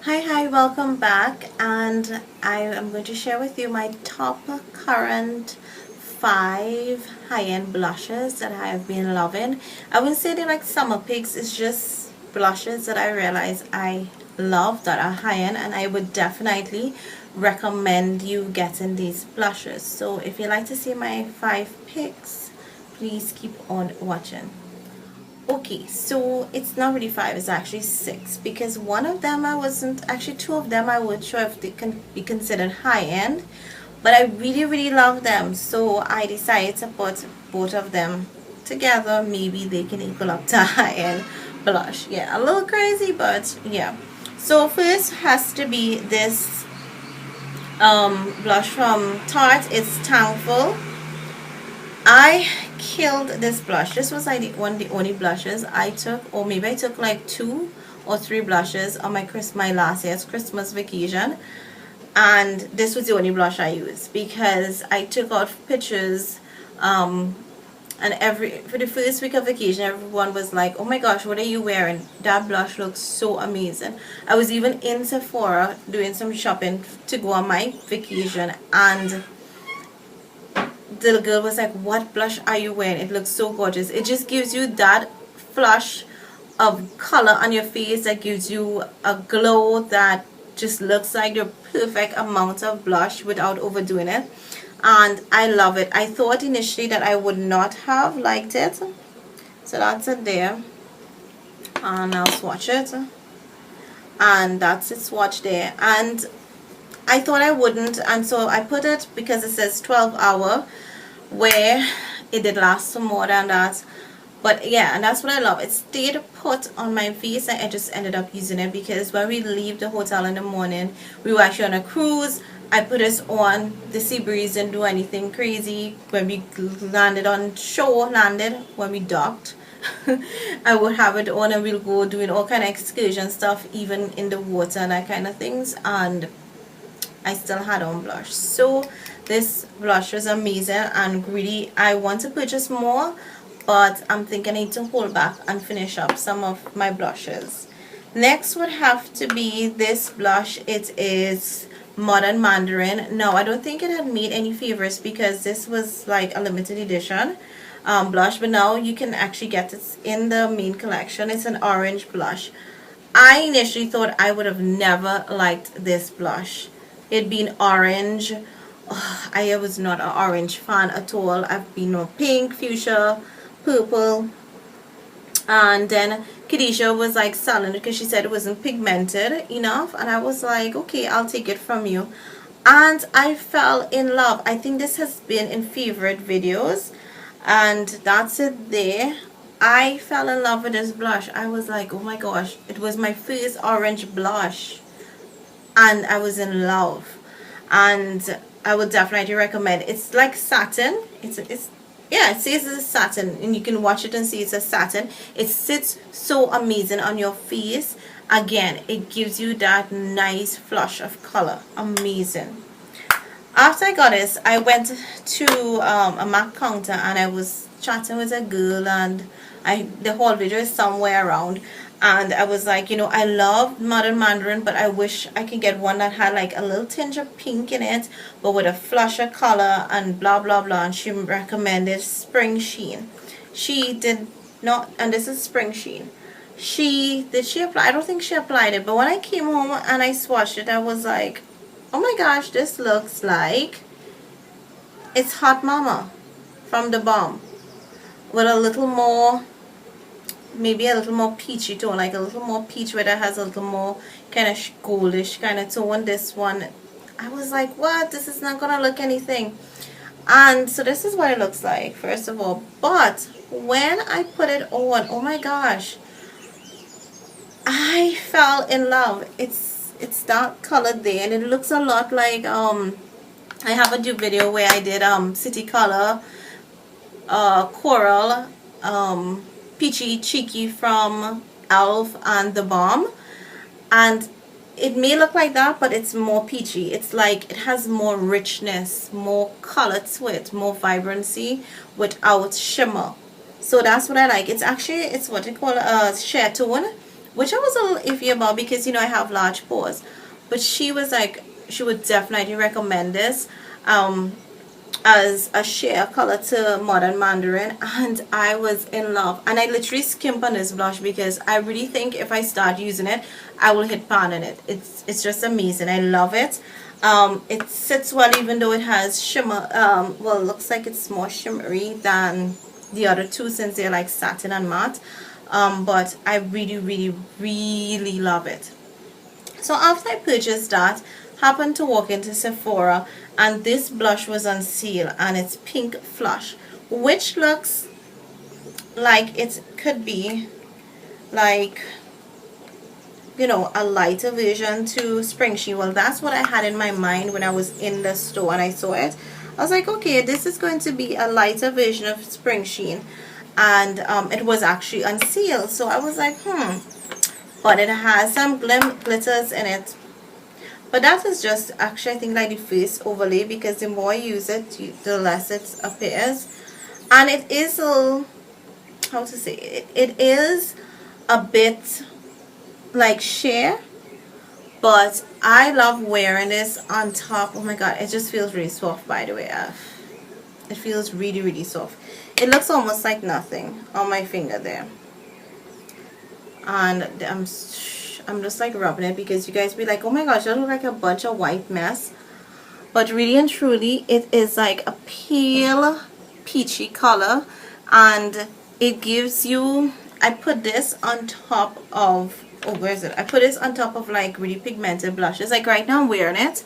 Hi, welcome back, and I am going to share with you my top current 5 high-end blushes that I have been loving. I wouldn't say they're like summer picks, it's just blushes that I realize I love that are high-end, and I would definitely recommend you getting these blushes. So if you like to see my 5 picks, please keep on watching. Okay, so it's not really 5, it's actually 6, because one of them I wasn't, actually 2 of them I would sure if they can be considered high-end, but I really love them, so I decided to put both of them together. Maybe they can equal up to high-end blush. Yeah, a little crazy, but yeah. So first has to be this blush from Tarte. It's Thankful. I killed this blush. This was like one of the only blushes I took, or maybe I took like 2 or 3 blushes on my last year's Christmas vacation, and this was the only blush I used because I took out pictures, and for the first week of vacation everyone was like, oh my gosh, what are you wearing? That blush looks so amazing. I was even in Sephora doing some shopping to go on my vacation, and the little girl was like, what blush are you wearing? It looks so gorgeous. It just gives you that flush of color on your face that gives you a glow that just looks like the perfect amount of blush without overdoing it, and I love it. I thought initially that I would not have liked it, so that's it there, and I'll swatch it, and that's it swatch there, and I thought I wouldn't, and so I put it because it says 12-hour, where it did last for more than that. But yeah, and that's what I love. It stayed put on my face, and I just ended up using it because when we leave the hotel in the morning, we were actually on a cruise. I put this on, the sea breeze didn't do anything crazy. When we landed on shore, when we docked, I would have it on, and we'll go doing all kind of excursion stuff, even in the water and that kind of things, and I still had on blush. So this blush was amazing, and really I want to purchase more, but I'm thinking I need to hold back and finish up some of my blushes. Next would have to be this blush. It is Modern Mandarin. No, I don't think it had made any favorites because this was like a limited edition blush, but now you can actually get it in the main collection. It's an orange blush. I initially thought I would have never liked this blush. It being orange, I was not an orange fan at all. I've been no pink, fuchsia, purple, and then Khadijah was like selling it because she said it wasn't pigmented enough, and I was like, okay, I'll take it from you, and I fell in love. I think this has been in favorite videos, and that's it there. I fell in love with this blush. I was like, oh my gosh, it was my first orange blush, and I was in love, and I would definitely recommend. It's like satin. It's yeah, it says it's a satin, and you can watch it and see it's a satin. It sits so amazing on your face. Again, it gives you that nice flush of color. Amazing. After I got this, I went to a MAC counter, and I was chatting with a girl, and the whole video is somewhere around, and I was like, you know, I love Modern Mandarin, but I wish I could get one that had like a little tinge of pink in it, but with a flusher color and blah blah blah. And she recommended Springsheen. She did not, and this is Springsheen. Did she apply? I don't think she applied it, but when I came home and I swatched it, I was like, oh my gosh, this looks like it's Hot Mama from the Balm, with a little more, maybe a little more peachy tone, like a little more peach, where it has a little more kind of goldish kind of tone. This one, I was like, what, this is not gonna look anything. And so this is what it looks like, first of all. But when I put it on, oh my gosh, I fell in love. It's dark colored there, and it looks a lot like I have a video where I did city color coral peachy cheeky from Elf and the Balm, and it may look like that, but it's more peachy. It's like it has more richness, more color to it, more vibrancy without shimmer. So that's what I like. It's actually, it's what they call a share tone, which I was a little iffy about because, you know, I have large pores. But she was like, she would definitely recommend this as a share color to Modern Mandarin, and I was in love. And I literally skimp on this blush because I really think if I start using it, I will hit pan on it. It's just amazing. I love it. It sits well even though it has shimmer. Well, it looks like it's more shimmery than the other two since they're like satin and matte. But I really, really, really love it. So after I purchased that, happened to walk into Sephora and this blush was on sale, and it's Pink Flush, which looks like it could be like, you know, a lighter version to Springsheen. Well, that's what I had in my mind when I was in the store and I saw it. I was like, okay, this is going to be a lighter version of Springsheen, and it was actually on sale. So I was like, but it has some glitters in it. But that is just actually, I think, like the face overlay, because the more you use it, the less it appears. And it is a, how to say it, it is a bit like sheer, but I love wearing this on top. Oh my god, it just feels really soft, by the way. It feels really, really soft. It looks almost like nothing on my finger there. And I'm just like rubbing it because you guys be like, oh my gosh, that looks like a bunch of white mess. But really and truly, it is like a pale peachy color, and it gives you, I put this on top of, oh, where is it? I put this on top of like really pigmented blushes. Like right now I'm wearing it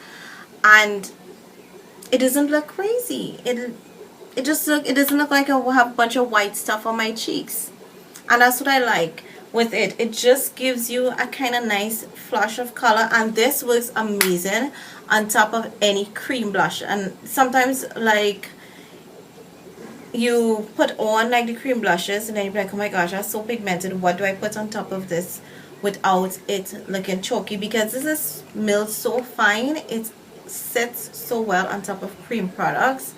and it doesn't look crazy. It doesn't look like I have a bunch of white stuff on my cheeks. And that's what I like with it. It just gives you a kind of nice flush of color, and this was amazing on top of any cream blush. And sometimes like you put on like the cream blushes and then you're like, oh my gosh, that's so pigmented, what do I put on top of this without it looking chalky? Because this is milled so fine, it sits so well on top of cream products.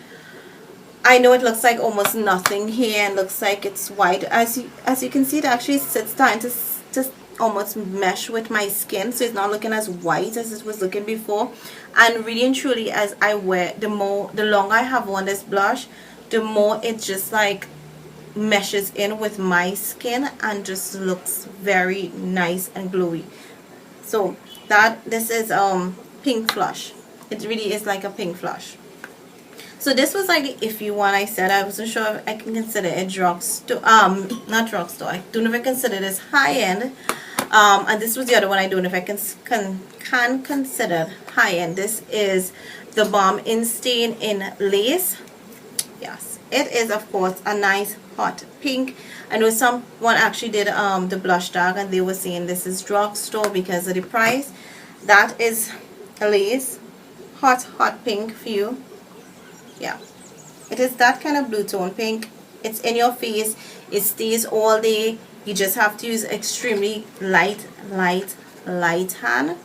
I know it looks like almost nothing here and looks like it's white. As you can see, it actually sits down to almost mesh with my skin, so it's not looking as white as it was looking before. And really and truly, as I wear, the longer I have on this blush, the more it just like meshes in with my skin and just looks very nice and glowy. So this is Pink Flush. It really is like a pink flush. So this was like the iffy one. I said I wasn't sure if I can consider it drugstore, not drugstore. I don't know if I consider this high end. And this was the other one I don't know if I can consider high end. This is the Balm Instain in Lace. Yes, it is of course a nice hot pink. I know someone actually did the blush tag and they were saying this is drugstore because of the price. That is a lace hot pink for you. Yeah, it is that kind of blue tone pink. It's in your face, it stays all day. You just have to use extremely light hand.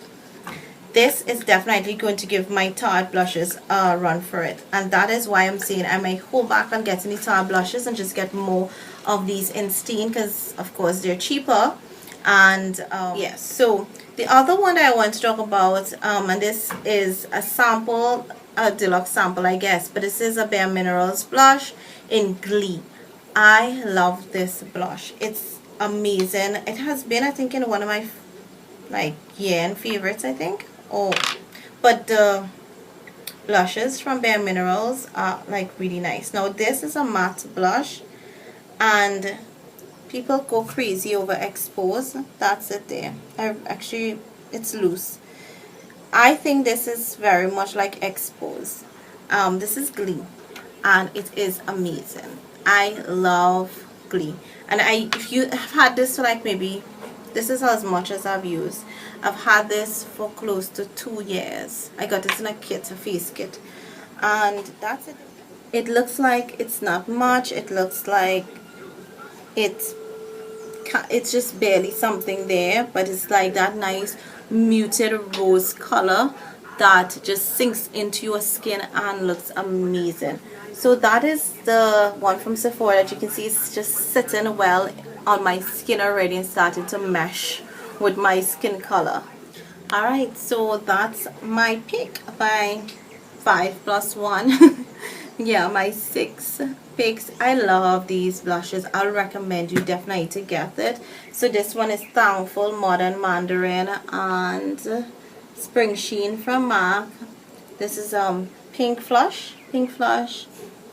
This is definitely going to give my Tarte blushes a run for it, and that is why I'm saying I might hold back on getting the Tarte blushes and just get more of these instain, because of course they're cheaper. And yes, so the other one that I want to talk about, and this is a sample, a deluxe sample I guess, but this is a Bare Minerals blush in Glee. I love this blush. It's amazing. It has been, I think, in one of my like year-end favorites, I think. Oh, but the blushes from Bare Minerals are like really nice. Now this is a matte blush and people go crazy over expose. That's it there. Actually, it's loose. I think this is very much like expose. This is Glee and it is amazing. I love Glee, and if you have had this for like, maybe this is as much as I've used. I've had this for close to 2 years. I got this in a kit, a face kit, and that's it. It looks like it's not much. It looks like it's just barely something there, but it's like that nice muted rose color that just sinks into your skin and looks amazing. So that is the one from Sephora that you can see it's just sitting well on my skin already and starting to mesh with my skin color. Alright, so that's my pick by 5 plus 1. Yeah, my 6 picks. I love these blushes. I'll recommend you definitely to get it. So this one is Thankful, Modern Mandarin, and Springsheen from MAC. This is Pink Flush,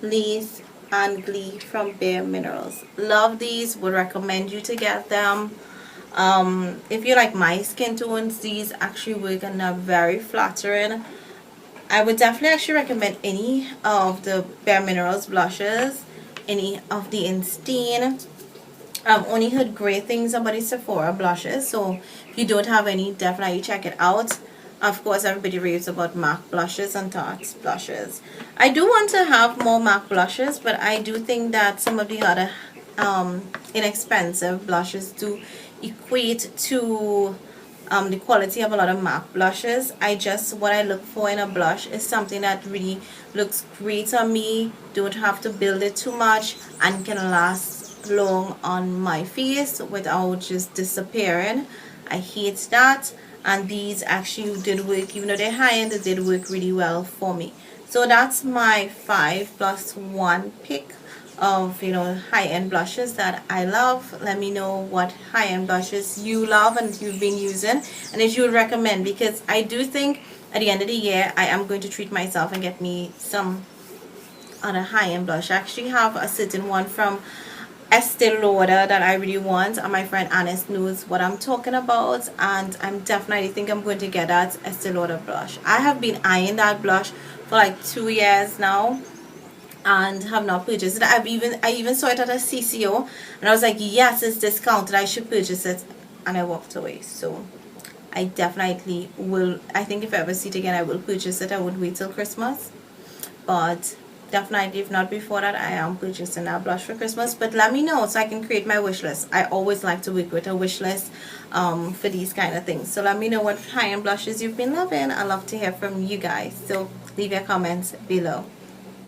Lease, and Glee from Bare Minerals. Love these. Would recommend you to get them. If you like my skin tones, these actually work and are very flattering. I would definitely actually recommend any of the Bare Minerals blushes, any of the instain. I've only heard great things about the Sephora blushes, so if you don't have any, definitely check it out. Of course, everybody raves about MAC blushes and Tarte blushes. I do want to have more MAC blushes, but I do think that some of the other inexpensive blushes do equate to the quality of a lot of MAC blushes. What I look for in a blush is something that really looks great on me, don't have to build it too much, and can last long on my face without just disappearing. I hate that, and these actually did work. Even though they're high-end, they did work really well for me. So that's my 5 plus 1 pick of high-end blushes that I love. Let me know what high-end blushes you love and you've been using, and if you would recommend, because I do think at the end of the year I am going to treat myself and get me some other high-end blush. I actually have a certain one from Estee Lauder that I really want, and my friend Anis knows what I'm talking about, and I'm definitely think I'm going to get that Estee Lauder blush. I have been eyeing that blush for like 2 years now and have not purchased it. I even saw it at a CCO and I was like, yes, it's discounted, I should purchase it, and I walked away. So I definitely will. I think if I ever see it again, I will purchase it. I would wait till Christmas, but definitely if not before that, I am purchasing that blush for Christmas. But let me know so I can create my wish list. I always like to work with a wish list for these kind of things. So let me know what high-end blushes you've been loving. I love to hear from you guys, so leave your comments below.